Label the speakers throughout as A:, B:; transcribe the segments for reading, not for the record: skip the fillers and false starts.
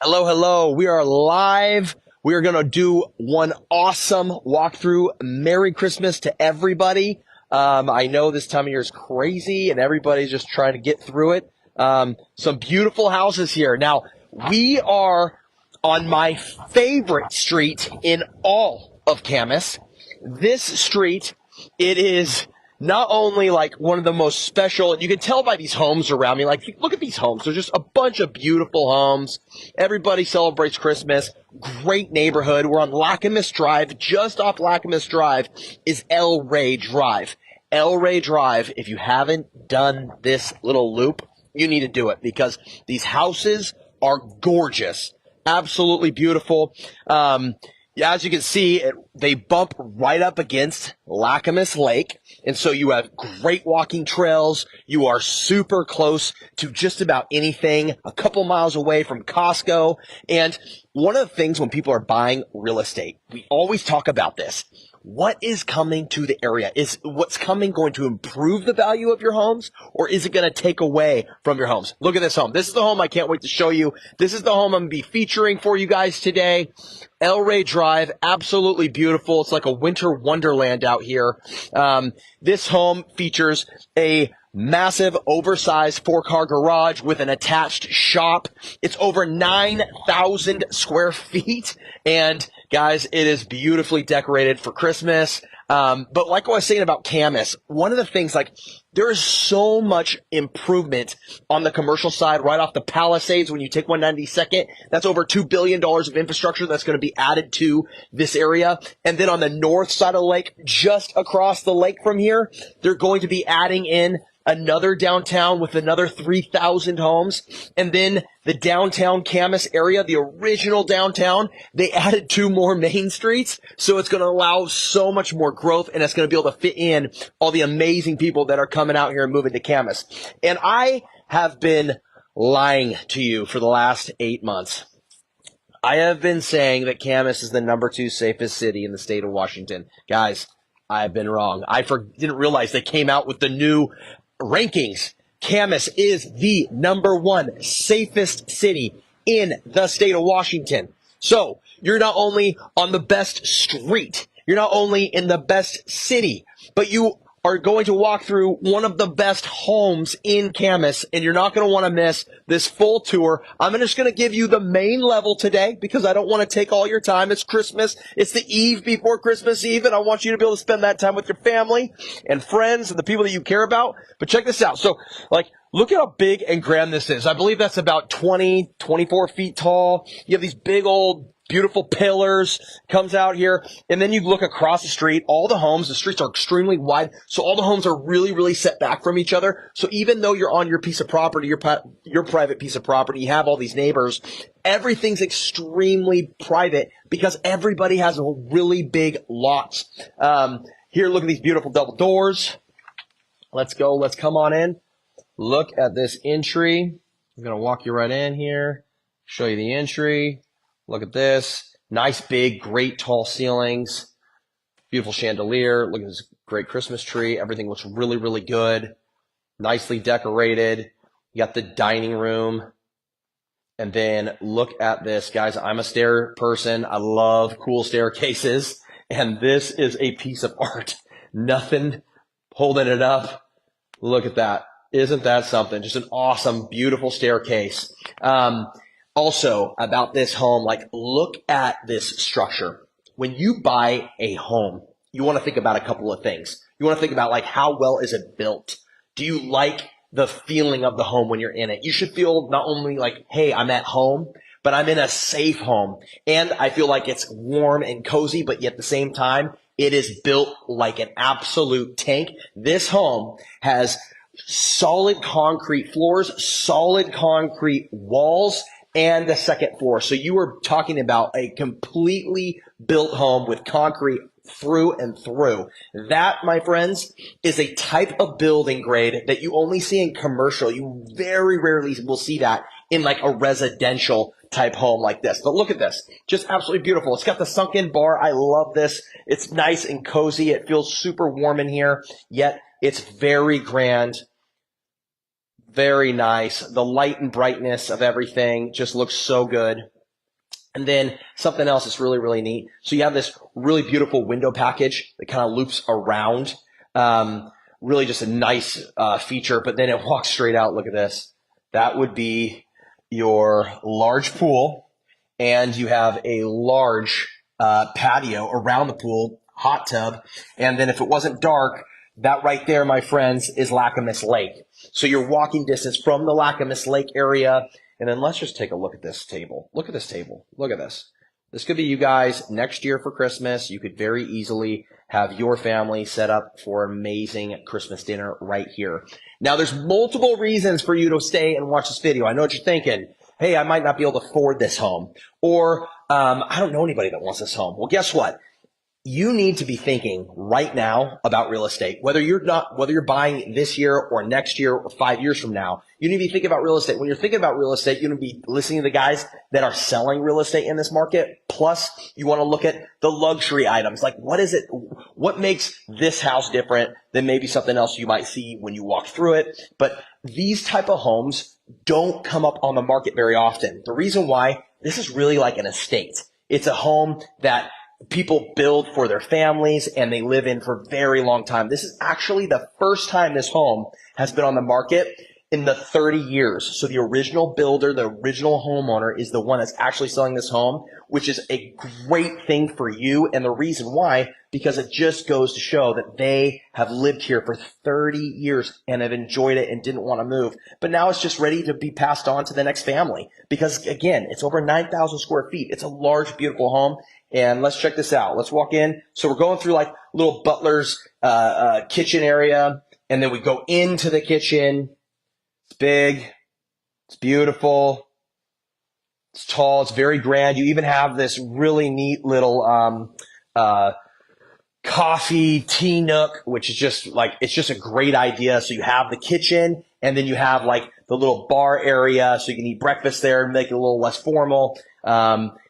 A: Hello, hello. We are live. We are going to do one awesome walkthrough. Merry Christmas to everybody. I know this time of year is crazy and everybody's just trying to get through it. Some beautiful houses here. Now, we are on my favorite street in all of Camas. This street, it is not only like one of the most special, and you can tell by these homes around me, like look at these homes. They're just a bunch of beautiful homes. Everybody celebrates Christmas. Great neighborhood. We're on Lacamas Drive. Just off Lacamas Drive is El Rey Drive. El Rey Drive, if you haven't done this little loop, you need to do it because these houses are gorgeous. Absolutely beautiful. Yeah, as you can see, they bump right up against Lacamas Lake. And so you have great walking trails. You are super close to just about anything, a couple miles away from Costco. And one of the things when people are buying real estate, we always talk about this. What is coming to the area? Is what's coming going to improve the value of your homes, or is it going to take away from your homes? Look at this home. This is the home I can't wait to show you. This is the home I'm going to be featuring for you guys today. El Rey Drive, absolutely beautiful. It's like a winter wonderland out here. This home features a massive, oversized 4-car garage with an attached shop. It's over 9,000 square feet. And guys, it is beautifully decorated for Christmas. But like I was saying about Camas, one of the things, like, there is so much improvement on the commercial side right off the Palisades. When you take 192nd, that's over $2 billion of infrastructure that's going to be added to this area. And then on the north side of the lake, just across the lake from here, they're going to be adding in another downtown with another 3,000 homes. And then the downtown Camas area, the original downtown, they added 2 more main streets. So it's going to allow so much more growth, and it's going to be able to fit in all the amazing people that are coming out here and moving to Camas. And I have been lying to you for the last 8 months. I have been saying that Camas is the #2 safest city in the state of Washington. Guys, I've been wrong. Didn't realize they came out with the new rankings. Camas is the #1 safest city in the state of Washington. So you're not only on the best street, you're not only in the best city, but you are going to walk through one of the best homes in Camas, and you're not going to want to miss this full tour. I'm just going to give you the main level today because I don't want to take all your time. It's Christmas. It's the eve before Christmas Eve, and I want you to be able to spend that time with your family and friends and the people that you care about. But check this out. So, like, look at how big and grand this is. I believe that's about 20, 24 feet tall. You have these big old beautiful pillars, comes out here, and then you look across the street, all the homes, the streets are extremely wide, so all the homes are really, really set back from each other. So even though you're on your piece of property, your private piece of property, you have all these neighbors, everything's extremely private because everybody has a really big lots. Here, look at these beautiful double doors. Let's go. Let's come on in. Look at this entry. I'm going to walk you right in here, show you the entry. Look at this. Nice, big, great, tall ceilings. Beautiful chandelier. Look at this great Christmas tree. Everything looks really, really good. Nicely decorated. You got the dining room. And then look at this, guys. I'm a stair person. I love cool staircases. And this is a piece of art. Nothing holding it up. Look at that. Isn't that something? Just an awesome, beautiful staircase. Also, about this home, like, look at this structure. When you buy a home, you want to think about a couple of things. You want to think about, like, how well is it built? Do you like the feeling of the home when you're in it? You should feel not only like, hey, I'm at home, but I'm in a safe home. And I feel like it's warm and cozy, but yet at the same time, it is built like an absolute tank. This home has solid concrete floors, solid concrete walls, and the second floor. So you are talking about a completely built home with concrete through and through. That, my friends, is a type of building grade that you only see in commercial. You very rarely will see that in like a residential type home like this. But look at this. Just absolutely beautiful. It's got the sunken bar. I love this. It's nice and cozy. It feels super warm in here, yet it's very grand. Very nice. The light and brightness of everything just looks so good. And then something else that's really, really neat. So you have this really beautiful window package that kind of loops around. Really just a nice feature, but then it walks straight out. Look at this. That would be your large pool, and you have a large patio around the pool, hot tub. And then if it wasn't dark, that right there, my friends, is Camas Lake. So you're walking distance from the Camas Lake area. And then let's just take a look at this table. Look at this table. Look at this. This could be you guys next year for Christmas. You could very easily have your family set up for amazing Christmas dinner right here. Now, there's multiple reasons for you to stay and watch this video. I know what you're thinking. Hey, I might not be able to afford this home. Or I don't know anybody that wants this home. Well, guess what? You need to be thinking right now about real estate. Whether you're buying this year or next year or 5 years from now, you need to be thinking about real estate. When you're thinking about real estate, you need to be listening to the guys that are selling real estate in this market. Plus, you want to look at the luxury items. Like, what makes this house different than maybe something else you might see when you walk through it? But these type of homes don't come up on the market very often. The reason why, this is really like an estate. It's a home that people build for their families and they live in for a very long time. This is actually the first time this home has been on the market in the 30 years. So the original builder, the original homeowner is the one that's actually selling this home, which is a great thing for you. And the reason why, because it just goes to show that they have lived here for 30 years and have enjoyed it and didn't want to move. But now it's just ready to be passed on to the next family because, again, it's over 9,000 square feet. It's a large, beautiful home. And let's check this out. Let's walk in. So we're going through like little butler's kitchen area, and then we go into the kitchen. It's big. It's beautiful. It's tall. It's very grand. You even have this really neat little coffee tea nook, which is just like, it's just a great idea. So you have the kitchen, and then you have like the little bar area, so you can eat breakfast there and make it a little less formal.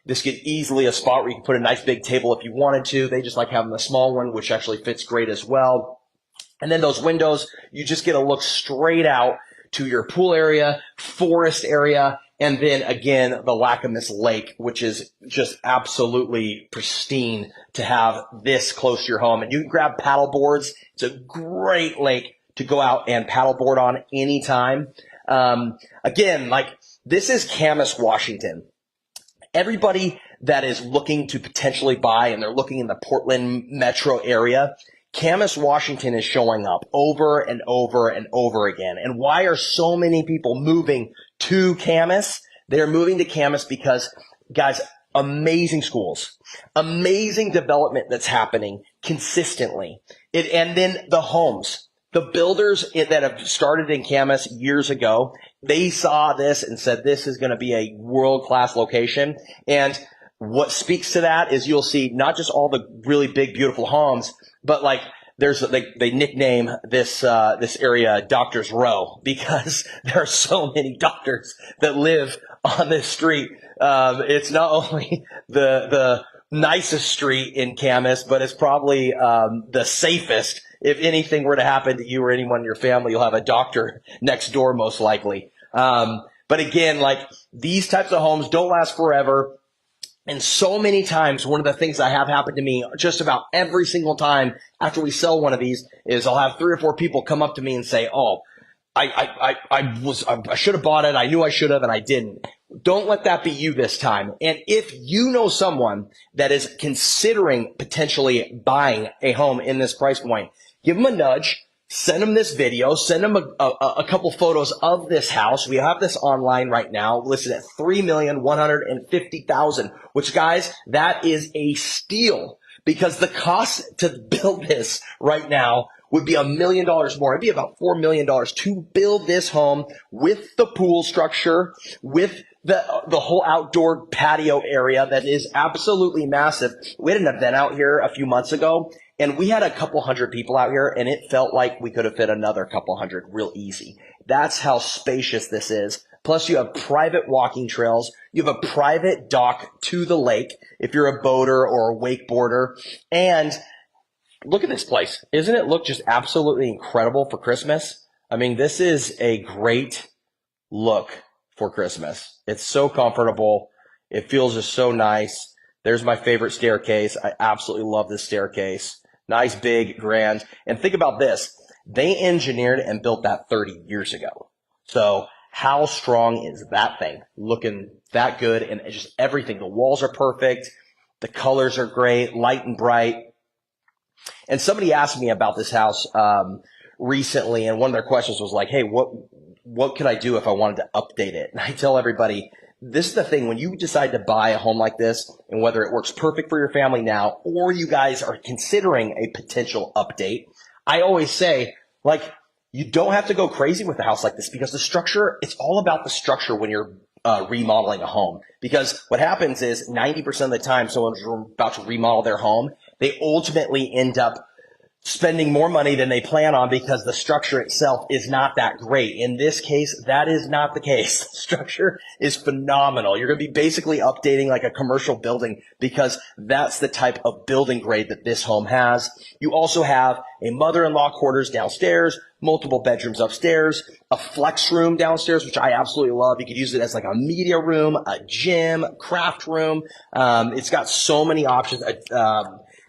A: This could easily a spot where you can put a nice big table if you wanted to. They just like having the small one, which actually fits great as well. And then those windows, you just get a look straight out to your pool area, forest area, and then again, the Camas Lake, which is just absolutely pristine to have this close to your home. And you can grab paddle boards. It's a great lake to go out and paddleboard on anytime. Again, like this is Camas, Washington. Everybody that is looking to potentially buy and they're looking in the Portland metro area, Camas, Washington is showing up over and over and over again. And why are so many people moving to Camas? They're moving to Camas because, guys, amazing schools, amazing development that's happening consistently. And then the homes. The builders that have started in Camas years ago, they saw this and said, this is going to be a world-class location. And what speaks to that is you'll see not just all the really big, beautiful homes, but like they nickname this area Doctor's Row because there are so many doctors that live on this street. It's not only the nicest street in Camas, but it's probably the safest. If anything were to happen to you or anyone in your family, you'll have a doctor next door most likely. But again, like these types of homes don't last forever. And so many times, one of the things that have happened to me just about every single time after we sell one of these is I'll have 3 or 4 people come up to me and say, oh, I should have bought it. I knew I should have and I didn't. Don't let that be you this time. And if you know someone that is considering potentially buying a home in this price point, give them a nudge, send them this video, send them a couple photos of this house. We have this online right now, listed at $3,150,000, which guys, that is a steal because the cost to build this right now would be $1 million more. It'd be about $4 million to build this home with the pool structure, with the whole outdoor patio area that is absolutely massive. We had an event out here a few months ago, and we had a couple hundred people out here, and it felt like we could have fit another couple hundred real easy. That's how spacious this is. Plus, you have private walking trails. You have a private dock to the lake if you're a boater or a wakeboarder. And look at this place. Isn't it look just absolutely incredible for Christmas? I mean, this is a great look for Christmas. It's so comfortable. It feels just so nice. There's my favorite staircase. I absolutely love this staircase. Nice, big, grand. And think about this. They engineered and built that 30 years ago. So how strong is that thing? Looking that good, and just everything. The walls are perfect. The colors are great, light and bright. And somebody asked me about this house recently, and one of their questions was like, hey, what could I do if I wanted to update it? And I tell everybody, this is the thing, when you decide to buy a home like this, and whether it works perfect for your family now, or you guys are considering a potential update, I always say, like, you don't have to go crazy with a house like this, because the structure, it's all about the structure when you're remodeling a home. Because what happens is 90% of the time someone's about to remodel their home, they ultimately end up spending more money than they plan on because the structure itself is not that great. In this case, that is not the case. The structure is phenomenal. You're going to be basically updating like a commercial building because that's the type of building grade that this home has. You also have a mother-in-law quarters downstairs, multiple bedrooms upstairs, a flex room downstairs, which I absolutely love. You could use it as like a media room, a gym, craft room. It's got so many options.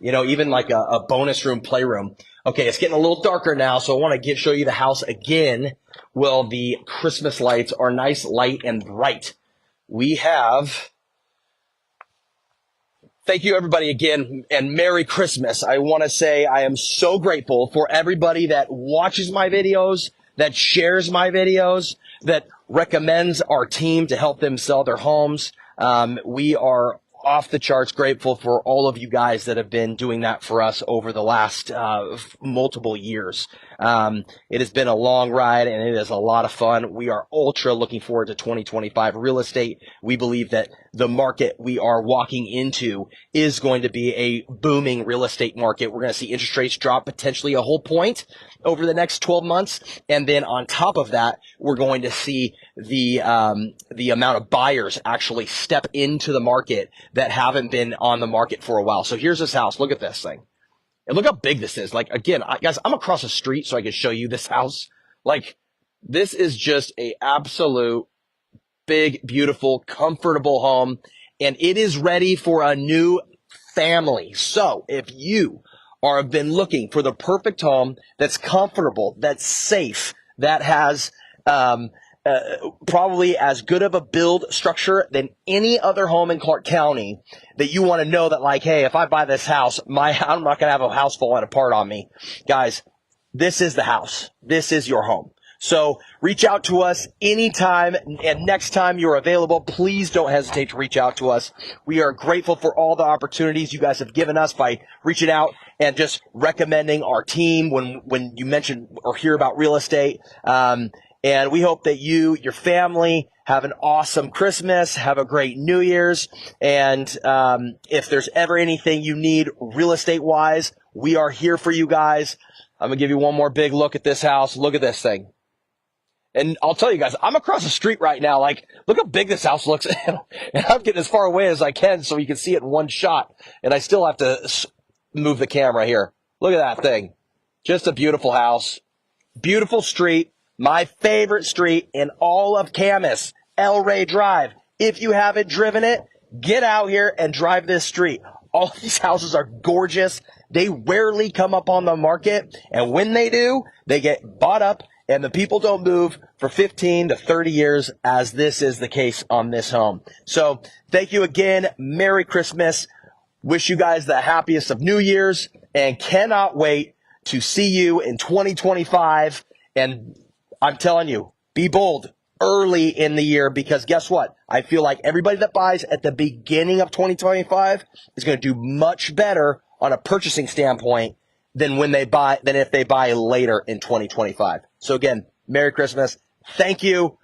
A: Even like a bonus room, playroom. Okay, it's getting a little darker now, so I want to show you the house again. Well, the Christmas lights are nice, light, and bright. Thank you, everybody, again, and Merry Christmas. I want to say I am so grateful for everybody that watches my videos, that shares my videos, that recommends our team to help them sell their homes. We are off the charts grateful for all of you guys that have been doing that for us over the last multiple years. It has been a long ride, and it is a lot of fun. We are ultra looking forward to 2025 real estate. We believe that the market we are walking into is going to be a booming real estate market. We're going to see interest rates drop potentially a whole point over the next 12 months. And then on top of that, we're going to see the amount of buyers actually step into the market that haven't been on the market for a while. So here's this house. Look at this thing. And look how big this is. Like, again, guys, I'm across the street so I can show you this house. Like, this is just a absolute big, beautiful, comfortable home. And it is ready for a new family. So if you have been looking for the perfect home that's comfortable, that's safe, that has probably as good of a build structure than any other home in Clark County, that you want to know that, like, hey, if I buy this house, I'm not going to have a house falling apart on me. Guys, this is the house. This is your home. So reach out to us anytime, and next time you're available, please don't hesitate to reach out to us. We are grateful for all the opportunities you guys have given us by reaching out and just recommending our team when you mention or hear about real estate. And we hope that you, your family, have an awesome Christmas, have a great New Year's. And if there's ever anything you need real estate-wise, we are here for you guys. I'm going to give you one more big look at this house. Look at this thing. And I'll tell you guys, I'm across the street right now. Like, look how big this house looks. And I'm getting as far away as I can so you can see it in one shot. And I still have to move the camera here. Look at that thing. Just a beautiful house. Beautiful street. My favorite street in all of Camas, El Rey Drive. If you haven't driven it, get out here and drive this street. All these houses are gorgeous. They rarely come up on the market. And when they do, they get bought up. And the people don't move for 15 to 30 years, as this is the case on this home. So thank you again. Merry Christmas. Wish you guys the happiest of New Year's, and cannot wait to see you in 2025. And I'm telling you, be bold early in the year, because guess what? I feel like everybody that buys at the beginning of 2025 is going to do much better on a purchasing standpoint than if they buy later in 2025. So again, Merry Christmas. Thank you.